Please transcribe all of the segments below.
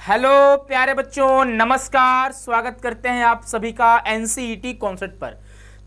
Hello प्यारे बच्चों, नमस्कार। स्वागत करते हैं आप सभी का एनसीईटी कॉन्सेप्ट पर।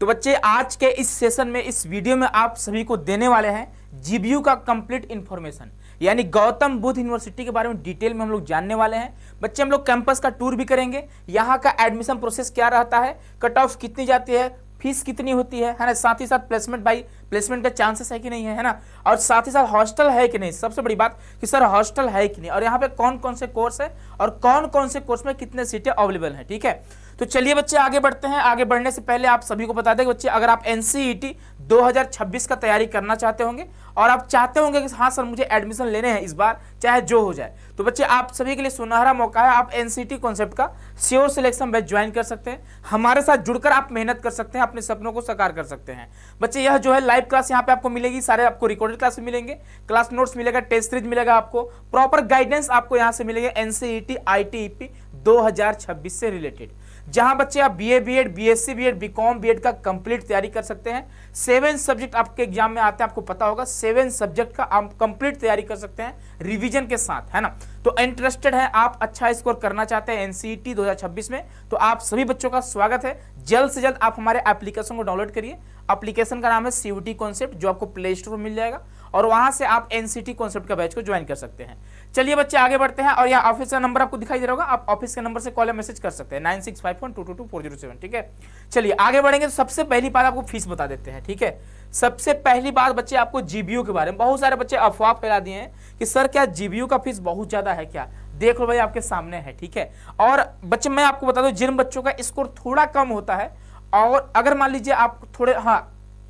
तो बच्चे, आज के इस सेशन में, इस वीडियो में आप सभी को देने वाले हैं जीबीयू का कंप्लीट इंफॉर्मेशन, यानी गौतम बुद्ध यूनिवर्सिटी के बारे में डिटेल में हम लोग जानने वाले हैं। बच्चे, हम लोग कैंपस का टूर भी करेंगे, यहाँ का एडमिशन प्रोसेस क्या रहता है, कट ऑफ कितनी जाती है, फीस कितनी होती है ना, साथ ही साथ प्लेसमेंट बाई प्लेसमेंट का चांसेस है कि नहीं है ना, और साथ ही साथ हॉस्टल है कि नहीं। सबसे बड़ी बात कि सर हॉस्टल है कि नहीं, और यहाँ पे कौन कौन से कोर्स है और कौन कौन से कोर्स में कितने सीटें अवेलेबल हैं। ठीक है, तो चलिए बच्चे आगे बढ़ते हैं। आगे बढ़ने से पहले आप सभी को बता दें बच्चे, अगर आप एनसीईटी 2026 का तैयारी करना चाहते होंगे और आप चाहते होंगे कि हाँ सर मुझे एडमिशन लेने हैं इस बार, चाहे जो हो जाए, तो बच्चे आप सभी के लिए सुनहरा मौका है। आप एनसीईटी कॉन्सेप्ट का श्योर सिलेक्शन बैच ज्वाइन कर सकते हैं, हमारे साथ जुड़कर आप मेहनत कर सकते हैं, अपने सपनों को साकार कर सकते हैं। बच्चे, यह जो है लाइव क्लास यहाँ पे आपको मिलेगी, सारे आपको रिकॉर्डेड क्लास मिलेंगे, क्लास नोट्स मिलेगा, टेस्ट सीरीज मिलेगा, आपको प्रॉपर गाइडेंस आपको यहाँ से मिलेगा एनसीईटी आईटीईपी 2026 से रिलेटेड, जहां बच्चे आप BA BEd BSc BEd BCom BEd का कंप्लीट तैयारी कर सकते हैं। 7 सब्जेक्ट आपके एग्जाम में आते हैं, आपको पता होगा 7 सब्जेक्ट का आप कंप्लीट तैयारी कर सकते हैं रिवीजन के साथ, है ना। तो इंटरेस्टेड है आप, अच्छा स्कोर करना चाहते हैं एनसीईटी 2026 में, तो आप सभी बच्चों का स्वागत है। जल्द से जल्द आप हमारे एप्लीकेशन को डाउनलोड करिए। एप्लीकेशन का नाम है सीयूटी कॉन्सेप्ट, जो आपको प्ले स्टोर में मिल जाएगा, और वहां से आप एनसीईटी कॉन्सेप्ट का बैच को ज्वाइन कर सकते हैं। चलिए बच्चे आगे बढ़ते हैं, और यहाँ ऑफिस का नंबर आपको दिखाई दे रहा होगा, आप ऑफिस के नंबर से कॉल या मैसेज कर सकते हैं 9651222407। ठीक है, चलिए आगे बढ़ेंगे। तो सबसे पहली बात आपको फीस बता देते हैं। ठीक है, सबसे पहली बात बच्चे आपको जीबीयू के बारे में, बहुत सारे बच्चे अफवाह फैला दिए हैं कि सर क्या जीबीयू का फीस बहुत ज्यादा है क्या। देख लो भाई, आपके सामने है। ठीक है, और बच्चे मैं आपको बता दूं, जिन बच्चों का स्कोर थोड़ा कम होता है, और अगर मान लीजिए आप थोड़े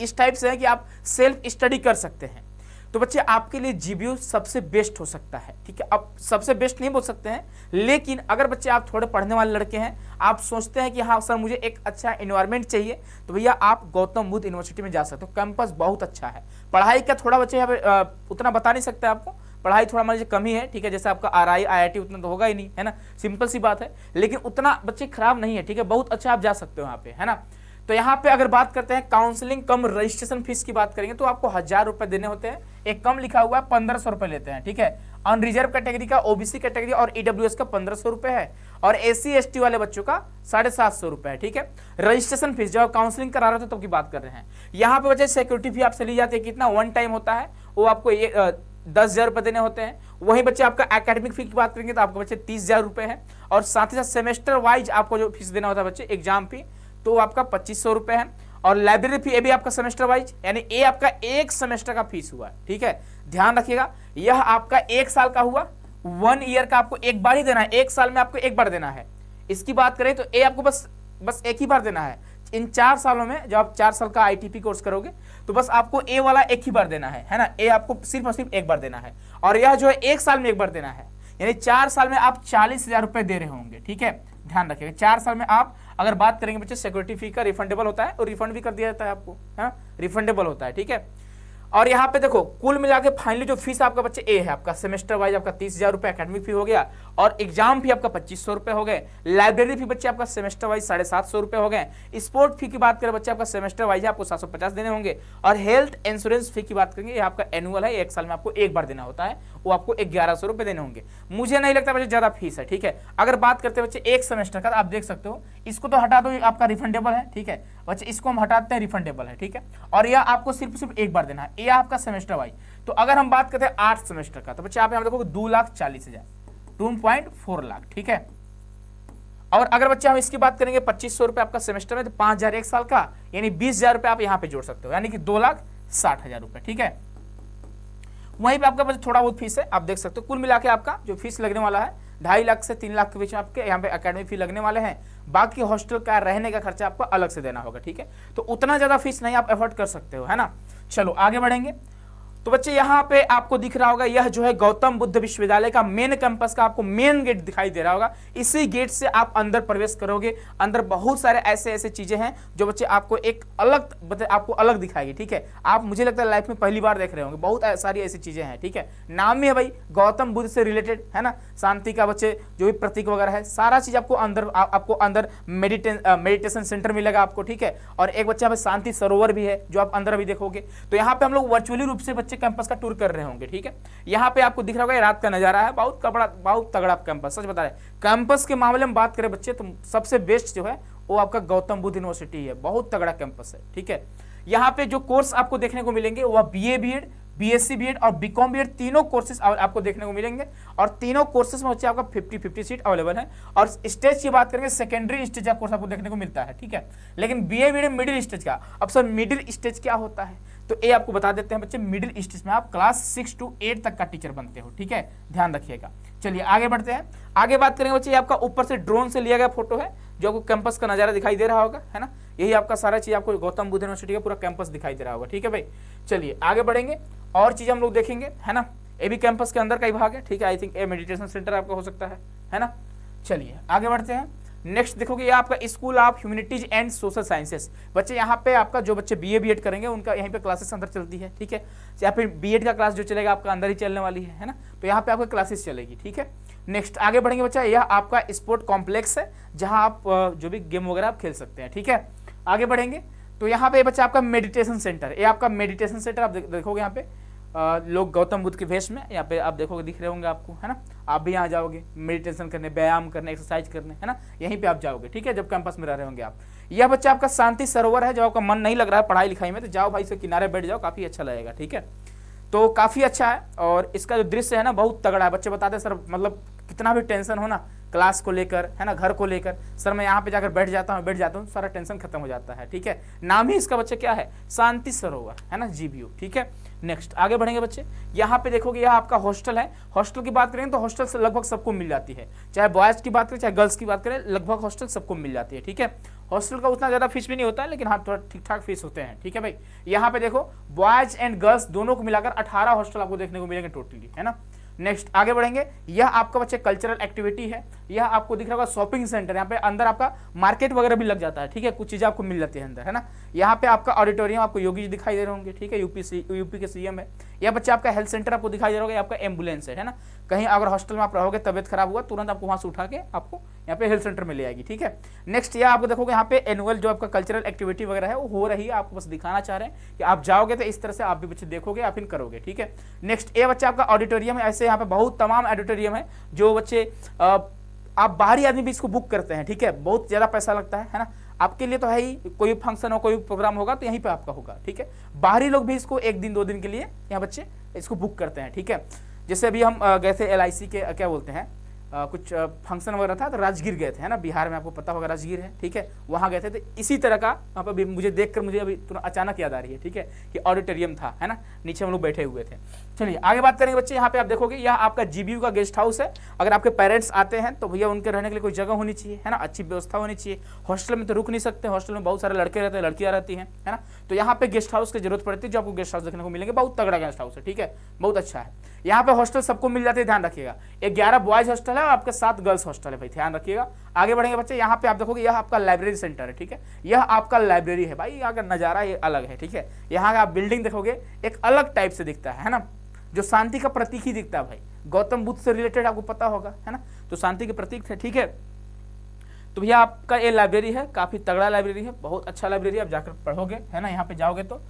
इस टाइप से है कि आप सेल्फ स्टडी कर सकते हैं, तो बच्चे आपके लिए जीबीयू सबसे बेस्ट हो सकता है। ठीक है, अब सबसे बेस्ट नहीं बोल सकते हैं, लेकिन अगर बच्चे आप थोड़े पढ़ने वाले लड़के हैं, आप सोचते हैं कि हाँ सर मुझे एक अच्छा एनवायरनमेंट चाहिए, तो भैया आप गौतम बुद्ध यूनिवर्सिटी में जा सकते हो। कैंपस बहुत अच्छा है। पढ़ाई का थोड़ा बच्चे यहाँ पे उतना बता नहीं सकते आपको, पढ़ाई थोड़ा मान लीजिए कमी है। ठीक है, जैसे आपका आरआई आईआईटी उतना तो होगा ही नहीं, है ना, सिंपल सी बात है, लेकिन उतना बच्चे खराब नहीं है। ठीक है, बहुत अच्छा आप जा सकते हो यहाँ पे, है ना। तो यहाँ पे अगर बात करते हैं काउंसलिंग कम रजिस्ट्रेशन फीस की बात करेंगे, तो आपको 1000 रुपए देने होते हैं। एक कम लिखा हुआ है 1500 रुपए लेते हैं। ठीक है, अनरिजर्व कैटेगरी का, ओबीसी कैटेगरी और ईडब्ल्यूएस का 1500 रुपए है, और एससी एसटी वाले बच्चों का 750 रुपए है। ठीक है, रजिस्ट्रेशन फीस जब काउंसलिंग करा रहे थे तब की बात कर रहे हैं। यहाँ पे बच्चे सिक्योरिटी फी आपसे ली जाती है, कितना वन टाइम होता है, वो आपको 10,000 रुपए देने होते हैं। वहीं बच्चे आपका एकेडमिक फी की बात करेंगे तो आपको बच्चे 30,000 रुपए है, और साथ ही साथ सेमेस्टर वाइज आपको जो फीस देना होता है बच्चे एग्जाम फी, तो आपका 2500 रुपए है। और लाइब्रेरी फी ये भी आपका सेमेस्टर वाइज, यानी ये आपका एक सेमेस्टर का फीस हुआ। ठीक है, ध्यान रखिएगा, यह आपका 1 साल का हुआ, 1 ईयर का आपको एक बार ही देना है, 1 साल में आपको एक बार देना है। इसकी बात करें तो ये आपको बस एक ही बार देना है। इन 4 सालों में जब आप 4 साल का आईटीपी कोर्स करोगे तो बस आपको ए वाला एक ही बार देना है ना, ए आपको सिर्फ और सिर्फ एक बार देना है, और यह जो है 1 साल में एक बार देना है, यानी 4 साल में आप 40,000 रुपए दे रहे होंगे। ठीक है, ध्यान रखिएगा। 4 साल में आप अगर बात करेंगे बच्चे, सिक्योरिटी फी का रिफंडेबल होता है, और रिफंड भी कर दिया जाता है आपको, हाँ रिफंडेबल होता है। ठीक है, और यहाँ पे देखो कुल मिला के फाइनली जो फीस आपका बच्चे ए है, आपका सेमेस्टर वाइज आपका 30,000 रुपए एकेडमिक फी हो गया, और एग्जाम फी आपका 2500 रुपए हो गए। लाइब्रेरी फी बच्चे आपका सेमेस्टर वाइज 750 रुपए हो गए। स्पोर्ट फी की बात करें बच्चे, आपका सेमेस्टर वाइज आपको 750 देने होंगे, और हेल्थ इंश्योरेंस फी की बात करेंगे, ये आपका एनुअल है, 1 साल में आपको एक बार देना होता है, वो आपको 1100 रुपए देने होंगे। मुझे नहीं लगता बच्चे ज्यादा फीस है। ठीक है, अगर बात करते हैं बच्चे एक सेमेस्टर का, आप देख सकते हो, इसको तो हटा दो, आपका रिफंडेबल है। ठीक है बच्चे, इसको हम हटाते हैं, रिफंडेबल है। ठीक है, और यह आपको सिर्फ एक बार देना है, यह आपका सेमेस्टर वाइज। तो अगर हम बात करते हैं 8 सेमेस्टर का, तो बच्चे आप यहाँ देखो 2,40,000, 2.4 लाख। ठीक है, और अगर बच्चे हम इसकी बात करेंगे 2500 रुपए आपका सेमेस्टर में, तो 5,000 1 साल का, यानी 20,000 रुपए आप यहाँ पे जोड़ सकते हो, यानी कि 2,60,000 रुपए। ठीक है, वहीं पे आपका थोड़ा बहुत फीस है, आप देख सकते हो। कुल मिला के आपका जो फीस लगने वाला है 2.5 लाख से 3 लाख के बीच में आपके यहाँ पे एकेडमिक फी लगने वाले हैं। बाकी हॉस्टल का रहने का खर्चा आपको अलग से देना होगा। ठीक है, तो उतना ज्यादा फीस नहीं आप अफोर्ड कर सकते हो, है ना। चलो आगे बढ़ेंगे। तो बच्चे यहाँ पे आपको दिख रहा होगा, यह जो है गौतम बुद्ध विश्वविद्यालय का मेन कैंपस का आपको मेन गेट दिखाई दे रहा होगा। इसी गेट से आप अंदर प्रवेश करोगे, अंदर बहुत सारे ऐसे चीजें हैं जो बच्चे आपको एक अलग दिखाएगी। ठीक है, आप मुझे लगता है लाइफ में पहली बार देख रहे होंगे, बहुत सारी ऐसी चीजें हैं। ठीक है, नाम ही है भाई गौतम बुद्ध से रिलेटेड, है ना, शांति का बच्चे जो भी प्रतीक वगैरह है, सारा चीज आपको अंदर मेडिटेशन सेंटर मिलेगा आपको। ठीक है, और एक बच्चे यहाँ पे शांति सरोवर भी है जो आप अंदर अभी देखोगे। तो यहाँ पे हम लोग वर्चुअली रूप से बच्चे बच्चे कैंपस का टूर कर रहे होंगे, ठीक है। यहाँ पे आपको दिख रहा होगा रात का नजारा है, बहुत तगड़ा कैंपस, सच बता रहे। कैंपस के मामले में बात करें बच्चे तो सबसे बेस्ट जो है वो आपका गौतम बुद्ध यूनिवर्सिटी है, बहुत तगड़ा कैंपस है, ठीक है। यहाँ पे जो कोर्स आपको देखने को मिलेंगे वह BA BEd, BSc BEd और BCom BEd तीनों कोर्सेज आपको देखने को मिलेंगे और तीनों कोर्सेज में बच्चे आपका 50-50 सीट अवेलेबल है। और स्टेज की बात करेंगे सेकेंडरी स्टेज का कोर्स आपको देखने को मिलता है, ठीक है। लेकिन BA BEd मिडिल स्टेज का, अब सर मिडिल स्टेज क्या होता है तो ये आपको बता देते हैं बच्चे। मिडिल स्टेज में आप क्लास 6 to 8 तक का टीचर बनते हो, ठीक है, ध्यान रखिएगा। चलिए आगे बढ़ते हैं, आगे बात करेंगे बच्चे। ये आपका ऊपर से ड्रोन से लिया गया फोटो है जो आपको कैंपस का नजारा दिखाई दे रहा होगा, है ना। यही आपका सारा चीज आपको गौतम बुद्ध यूनिवर्सिटी का पूरा कैंपस दिखाई दे रहा होगा, ठीक है भाई। चलिए आगे बढ़ेंगे, और चीज हम लोग देखेंगे, है ना। ये भी कैंपस के अंदर का ही भाग है, ठीक है। आई थिंक ये मेडिटेशन सेंटर आपका हो सकता है ना। चलिए आगे बढ़ते हैं। नेक्स्ट देखोगे ये आपका school of humanities and social sciences. बच्चे यहाँ पे आपका जो बच्चे BA BEd करेंगे उनका यहीं पे क्लासेस अंदर चलती है, ठीक है। यहाँ पे BEd का क्लास जो चलेगा आपका अंदर ही चलने वाली है ना। तो यहाँ पे आपका क्लासेस चलेगी, ठीक है। नेक्स्ट आगे बढ़ेंगे बच्चा, यह आपका स्पोर्ट कॉम्प्लेक्स है जहाँ आप जो भी गेम वगैरह आप खेल सकते हैं, ठीक है। आगे बढ़ेंगे तो यहाँ पे बच्चा आपका मेडिटेशन सेंटर, ये आपका मेडिटेशन सेंटर आप देखोगे यहाँ पे लोग गौतम बुद्ध के वेश में यहाँ पे आप देखोगे दिख रहे होंगे आपको, है ना। आप भी यहाँ जाओगे मेडिटेशन करने, व्यायाम करने, एक्सरसाइज करने, है ना, यहीं पे आप जाओगे, ठीक है, जब कैंपस में रह रहे होंगे आप। यह बच्चा आपका शांति सरोवर है, जब आपका मन नहीं लग रहा है पढ़ाई लिखाई में तो जाओ भाई से किनारे बैठ जाओ, काफी अच्छा लगेगा, ठीक है। तो काफी अच्छा है और इसका जो दृश्य है ना बहुत तगड़ा है। बच्चे बताते हैं सर मतलब कितना भी टेंशन हो ना क्लास को लेकर, है ना, घर को लेकर, सर मैं यहाँ पे जाकर बैठ जाता हूँ, सारा टेंशन खत्म हो जाता है, ठीक है। नाम ही इसका बच्चे क्या है, शांति सरोवर, है ना, GBU, ठीक है। नेक्स्ट आगे बढ़ेंगे बच्चे, यहाँ पे देखोगे यह आपका हॉस्टल है। हॉस्टल की बात करें तो हॉस्टल से लगभग सबको मिल जाती है, चाहे बॉयज की बात करें चाहे गर्ल्स की बात करें, लगभग हॉस्टल सबको मिल जाती है, ठीक है। हॉस्टल का उतना ज्यादा फीस भी नहीं होता है, लेकिन हाँ थोड़ा ठीक ठाक फीस होते हैं, ठीक है भाई। यहाँ पे देखो बॉयज एंड गर्ल्स दोनों को मिलाकर 18 हॉस्टल आपको देखने को मिलेंगे टोटली, है ना। नेक्स्ट आगे बढ़ेंगे, यह आपका बच्चे कल्चरल एक्टिविटी है। यह आपको दिख रहा होगा शॉपिंग सेंटर, यहाँ पे अंदर आपका मार्केट वगैरह भी लग जाता है, ठीक है, कुछ चीजें आपको मिल जाती है अंदर, है ना। यहाँ पे आपका ऑडिटोरियम आपको योगी जी दिखाई दे रहे होंगे, ठीक है, यूपी के CM है। यह बच्चा आपका हेल्थ सेंटर आपको दिखाई दे रहा होगा, आपका एम्बुलेंस है ना। कहीं अगर हॉस्टल में आप रहोगे, तबियत खराब हुआ, तुरंत आपको वहां से उठा के आपको यहाँ पे हेल्थ सेंटर में ले आएगी, ठीक है। नेक्स्ट यह आपको देखोगे यहाँ पे एनुअल जो आपका कल्चरल एक्टिविटी वगैरह है वो हो रही है, आपको बस दिखाना चाह रहे हैं कि आप जाओगे तो इस तरह से आप भी बच्चे देखोगे, आप इन करोगे, ठीक है। नेक्स्ट ये बच्चा आपका ऑडिटोरियम है। ऐसे यहाँ पे बहुत तमाम ऑडिटोरियम है जो बच्चे आप बाहरी आदमी भी इसको बुक करते हैं, ठीक है, बहुत ज्यादा पैसा लगता है ना। आपके लिए तो है ही, कोई फंक्शन हो कोई प्रोग्राम होगा तो यहीं पे आपका होगा, ठीक है। बाहरी लोग भी इसको 1 दिन 2 दिन के लिए यहाँ बच्चे इसको बुक करते हैं, ठीक है। जैसे अभी हम गए थे LIC के क्या बोलते हैं कुछ फंक्शन वगैरह था तो राजगीर गए थे, है ना, बिहार में आपको पता होगा राजगीर है, ठीक है, वहाँ गए थे। तो इसी तरह का वहाँ पर मुझे देखकर मुझे अभी अचानक याद आ रही है, ठीक है, कि ऑडिटोरियम था, है ना, नीचे हम लोग बैठे हुए थे। चलिए आगे बात करेंगे बच्चे, यहाँ पे आप देखोगे यह आपका GBU का गेस्ट हाउस है। अगर आपके पेरेंट्स आते हैं तो भैया उनके रहने के लिए कोई जगह होनी चाहिए, है ना, अच्छी व्यवस्था होनी चाहिए। हॉस्टल में तो रुक नहीं सकते, हॉस्टल में बहुत सारे लड़के रहते हैं, लड़कियां रहती हैं, है ना। तो यहाँ पे गेस्ट हाउस की जरूरत पड़ती है, जो आपको गेस्ट हाउस देखने को मिलेंगे, बहुत तगड़ा गेस्ट हाउस है, ठीक है, बहुत अच्छा है। यहाँ पे हॉस्टल सबको मिल जाते हैं, ध्यान रखिएगा। 11 बॉयज हॉस्टल है और आपके 7 गर्ल्स हॉस्टल है भाई, ध्यान रखिएगा। आगे बढ़ेंगे बच्चे, यहाँ पे आप देखोगे यह आपका लाइब्रेरी सेंटर है, ठीक है, यह आपका लाइब्रेरी है भाई। यहाँ का नजारा ये अलग है, ठीक है। यहाँ का आप बिल्डिंग देखोगे एक अलग टाइप से दिखता है ना, जो शांति का प्रतीक ही दिखता है भाई। गौतम बुद्ध से रिलेटेड आपको पता होगा, है ना, तो शांति के प्रतीक थे, ठीक है। तो भैया आपका ये लाइब्रेरी है, काफी तगड़ा लाइब्रेरी है, बहुत अच्छा लाइब्रेरी, आप जाकर पढ़ोगे, है ना, यहाँ पे जाओगे तो।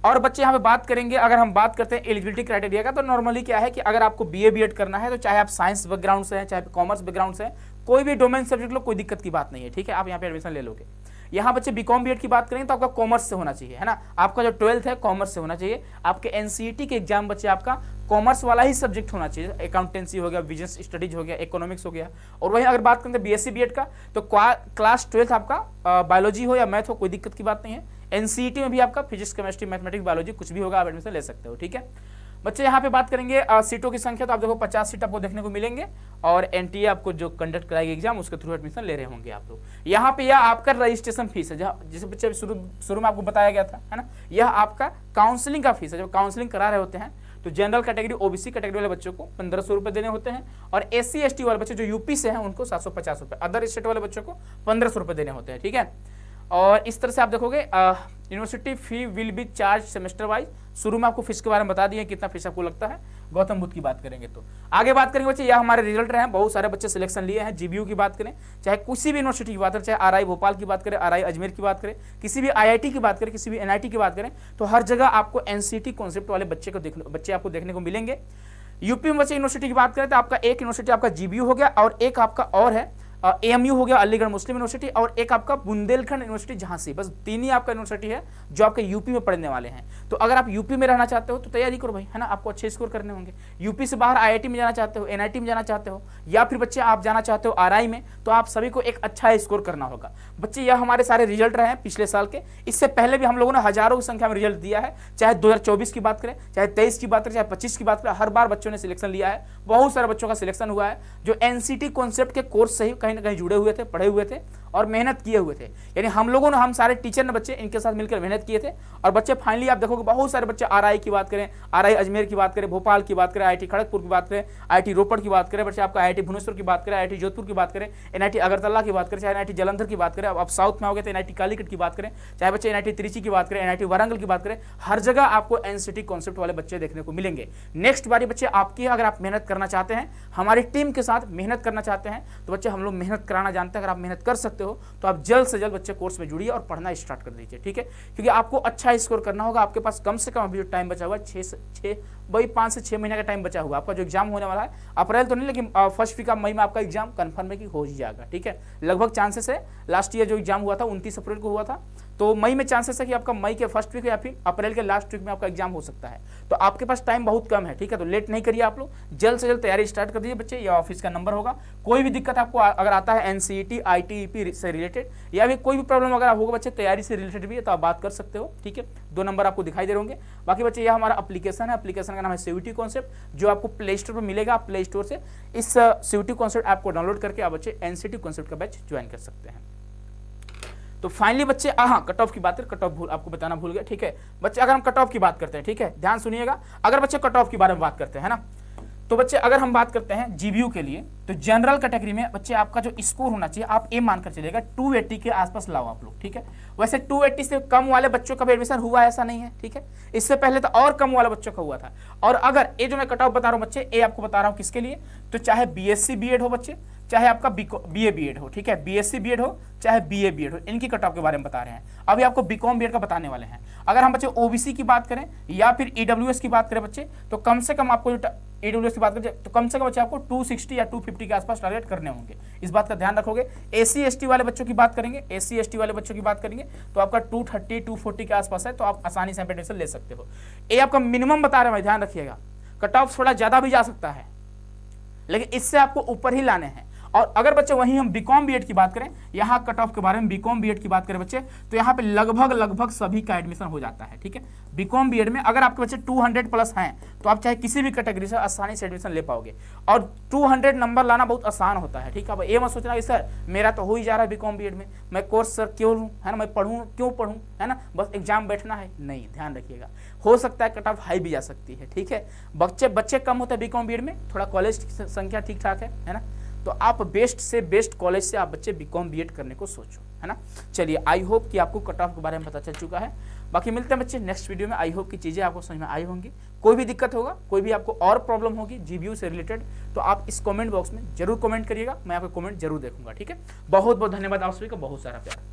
और बच्चे यहाँ पे बात करेंगे, अगर हम बात करते हैं एलिजिबिलिटी क्राइटेरिया का, तो नॉर्मली क्या है कि अगर आपको BA BEd करना है तो चाहे आप साइंस बैकग्राउंड से हैं चाहे कॉमर्स बैकग्राउंड से हैं, कोई भी डोमेन सब्जेक्ट लो, कोई दिक्कत की बात नहीं है, ठीक है, आप यहाँ पे एडमिशन ले लोगे। यहाँ बच्चे BCom BEd की बात करें तो आपका कॉमर्स से होना चाहिए, है ना, आपका जो 12th है कॉमर्स से होना चाहिए। आपके NCET के एग्जाम बच्चे आपका कॉमर्स वाला ही सब्जेक्ट होना चाहिए, अकाउंटेंसी हो गया, बिजनेस स्टडीज हो गया, इकोनॉमिक्स हो गया। और वहीं अगर बात करें तो BSc BEd का, तो क्लास 12th आपका बायोलॉजी हो या मैथ हो, कोई दिक्कत की बात नहीं है। NCET में भी आपका फिजिक्स केमिस्ट्री मैथमेटिक्स बायोलॉजी कुछ भी होगा, आप एडमिशन ले सकते हो, ठीक है। बच्चे यहाँ पे बात करेंगे सीटों की संख्या, तो आप देखो 50 सीट आपको देखने को मिलेंगे और NTA आपको जो कंडक्ट कराएगी एग्जाम उसके थ्रू एडमिशन ले रहे होंगे आप लोग। यहाँ पे यह आपका रजिस्ट्रेशन फीस है, जैसे बच्चे शुरू में आपको बताया गया था, है ना, यह आपका काउंसलिंग का फीस है। जब काउंसलिंग करा रहे होते हैं तो जनरल कैटेगरी OBC कैटेगरी वाले बच्चों को 1500 रुपये देने होते हैं, और SC ST वाले बच्चे जो यूपी से हैं उनको 750 रुपये, अदर स्टेट वाले बच्चों को 1500 रुपये देने होते हैं, ठीक है। और इस तरह से आप देखोगे university fee will be charge semester wise. शुरू में आपको फीस के बारे में बता दिए कितना फीस आपको लगता है। गौतम बुद्ध की बात करेंगे तो आगे बात करेंगे बच्चे, यह हमारे रिजल्ट रहे हैं, बहुत सारे बच्चे सिलेक्शन लिए हैं। जीबीयू की बात करें, चाहे किसी भी यूनिवर्सिटी की बात करें, चाहे आरआई भोपाल की बात करें, आरआई अजमेर की बात करें, किसी भी आईआईटी की बात करें, किसी भी एनआईटी की बात करें, तो हर जगह आपको एनसीईटी कॉन्सेप्ट वाले बच्चे आपको देखने को मिलेंगे। यूपी में बच्चे यूनिवर्सिटी की बात करें तो आपका एक यूनिवर्सिटी आपका जीबीयू हो गया और एक आपका और है एएमयू हो गया, अलीगढ़ मुस्लिम यूनिवर्सिटी, और एक आपका बुंदेलखंड यूनिवर्सिटी झांसी। बस तीन ही आपका यूनिवर्सिटी है जो आपके यूपी में पढ़ने वाले हैं। तो अगर आप यूपी में रहना चाहते हो तो तैयारी करो भाई, है ना, आपको अच्छे स्कोर करने होंगे। यूपी से बाहर आईआईटी में जाना चाहते हो, एनआईटी में जाना चाहते हो, या फिर बच्चे आप जाना चाहते हो आरआई में, तो आप सभी को एक अच्छा स्कोर करना होगा। बच्चे यह हमारे सारे रिजल्ट रहे हैं पिछले साल के। इससे पहले भी हम लोगों ने हजारों की संख्या में रिजल्ट दिया है, चाहे 2024 की बात करें, चाहे 23 की बात करें, चाहे 25 की बात करें, हर बार बच्चों ने सिलेक्शन लिया है। बहुत सारे बच्चों का सिलेक्शन हुआ है जो एनसीईटी कॉन्सेप्ट के कोर्स से ही कहीं ना कहीं जुड़े हुए थे, पढ़े हुए थे और मेहनत किए हुए थे। यानी हम सारे टीचर ने बच्चे इनके साथ मिलकर मेहनत किए थे और बच्चे फाइनली आप देखोगे बहुत सारे बच्चे आरआई की बात करें, आरआई अजमेर की बात करें, भोपाल की बात करें, आईआईटी खड़गपुर की बात करें, आईआईटी रोपड़ की बात करें, बच्चे आपका आईआईटी भुवनेश्वर की बात करें, आईआईटी जोधपुर की बात करें, एनआईटी अगरतला की बात करें, चाहे एनआईटी जालंधर की बात करें, अब साउथ में हो गए तो एनआईटी कालीकट की बात करें, चाहे बच्चे एनआईटी त्रिची की बात करें, एनआईटी वारंगल की बात करें, हर जगह आपको एनसीईटी कॉन्सेप्ट वाले बच्चे देखने को मिलेंगे। नेक्स्ट बारी बच्चे आपकी, अगर आप मेहनत करना चाहते हैं, हमारी टीम के साथ मेहनत करना चाहते हैं, तो बच्चे हम लोग मेहनत कराना जानते हैं। अगर आप मेहनत कर सकते हो तो आप जल्द से जल्द बच्चे कोर्स में जुड़िए और पढ़ना स्टार्ट कर दीजिए, ठीक है, क्योंकि आपको अच्छा स्कोर करना होगा। आपके पास कम से कम अभी जो टाइम बचा हुआ है 5 से 6 महीने का टाइम बचा हुआ। आपका जो एग्जाम होने वाला है अप्रैल तो नहीं, लेकिन फर्स्ट वीक ऑफ मई में आपका एग्जाम कंफर्म है कि हो ही जाएगा, ठीक है। लगभग चांसेस है, लास्ट ईयर जो एग्जाम हुआ था 29 अप्रैल को हुआ था, तो मई में चांसेस है कि आपका मई के फर्स्ट वीक या फिर अप्रैल के लास्ट वीक में आपका एग्जाम हो सकता है। तो आपके पास टाइम बहुत कम है, ठीक है, तो लेट नहीं करिए आप लोग, जल्द से जल्द तैयारी स्टार्ट कर दीजिए बच्चे। यह ऑफिस का नंबर होगा। कोई भी दिक्कत आपको अगर आता है एनसीईटी आईटीईपी से रिलेटेड या फिर कोई भी प्रॉब्लम अगर होगा बच्चे तैयारी से रिलेटेड भी है, तो आप बात कर सकते हो, ठीक है। 2 नंबर आपको दिखाई दे रहे होंगे। बाकी बच्चे यह हमारा एप्लीकेशन है, एप्लीकेशन का नाम है सीयूटी कॉन्सेप्ट, जो आपको प्ले स्टोर पर मिलेगा। आप प्ले स्टोर से इस सीयूटी कॉन्सेप्ट ऐप को डाउनलोड करके आप बच्चे एनसीईटी कॉन्सेप्ट का बैच ज्वाइन कर सकते हैं। तो फाइनली बच्चे, हाँ, कट ऑफ की बात है, कट ऑफ आपको बताना भूल गया, ठीक है बच्चे। अगर हम कट ऑफ की बात करते हैं, ठीक है, ध्यान सुनिएगा, अगर बच्चे कट ऑफ के बारे में बात करते हैं ना, तो बच्चे अगर हम बात करते हैं जीबीयू के लिए, तो जनरल कैटेगरी में बच्चे आपका जो स्कोर होना चाहिए, आप ये मानकर चलिएगा 280 के आसपास लाओ आप लोग, ठीक है। वैसे 280 से कम वाले बच्चों का भी एडमिशन हुआ ऐसा नहीं है, ठीक है, इससे पहले तो और कम वाले बच्चों का हुआ था। और अगर ये जो मैं कट ऑफ बता रहा हूँ बच्चे, ये आपको बता रहा हूँ किसके लिए, तो चाहे बीएससी बीएड हो बच्चे, चाहे आपका बीए बीएड हो, ठीक है, बीएससी बीएड हो चाहे बीए बीएड हो, इनकी कट ऑफ के बारे में बता रहे हैं। अभी आपको बीकॉम बीएड का बताने वाले हैं। अगर हम बच्चे ओबीसी की बात करें या फिर ईडब्ल्यूएस की बात करें बच्चे, तो कम से कम आपको ईडब्ल्यूएस की बात करें तो कम से कम बच्चे आपको 260 या 250 के आसपास टारगेट करने होंगे, इस बात का ध्यान रखोगे। एससी एसटी वाले बच्चों की बात करेंगे, एससी एसटी वाले बच्चों की बात करेंगे तो आपका 230 240 के आसपास है, तो आप आसानी से एडमिशन ले सकते हो। ये आपका मिनिमम बता रहे हैं, ध्यान रखिएगा, कट ऑफ थोड़ा ज्यादा भी जा सकता है, लेकिन इससे आपको ऊपर ही लाने हैं। और अगर बच्चे वहीं हम बीकॉम बीएड की बात करें, यहाँ कट ऑफ के बारे में बीकॉम बीएड की बात करें बच्चे, तो यहाँ पे लगभग सभी का एडमिशन हो जाता है, ठीक है। बीकॉम बीएड में अगर आपके बच्चे 200 प्लस हैं तो आप चाहे किसी भी कैटेगरी से आसानी से एडमिशन ले पाओगे। और 200 नंबर लाना बहुत आसान होता है, ठीक है। अब ये मत सोचना कि सर मेरा तो हो ही जा रहा है बीकॉम बीएड में, मैं कोर्स सर क्यों लूँ, है ना, मैं पढ़ूँ क्यों पढ़ूँ, है ना, बस एग्जाम बैठना है, नहीं, ध्यान रखिएगा, हो सकता है कट ऑफ हाई भी जा सकती है, ठीक है। बच्चे कम होते हैं बीकॉम बीएड में, थोड़ा कॉलेज की संख्या ठीक ठाक है ना, तो आप बेस्ट से बेस्ट कॉलेज से आप बच्चे बीकॉम बीएड करने को सोचो, है ना। चलिए, आई होप कि आपको कट ऑफ के बारे में पता चल चुका है। बाकी मिलते हैं बच्चे नेक्स्ट वीडियो में। आई होप की चीज़ें आपको समझ में आई होंगी। कोई भी दिक्कत होगा, कोई भी आपको और प्रॉब्लम होगी जीबीयू से रिलेटेड, तो आप इस कमेंट बॉक्स में जरूर कमेंट करिएगा, मैं आपका कमेंट जरूर देखूंगा, ठीक है। बहुत बहुत धन्यवाद आप सभी का, बहुत सारा प्यार।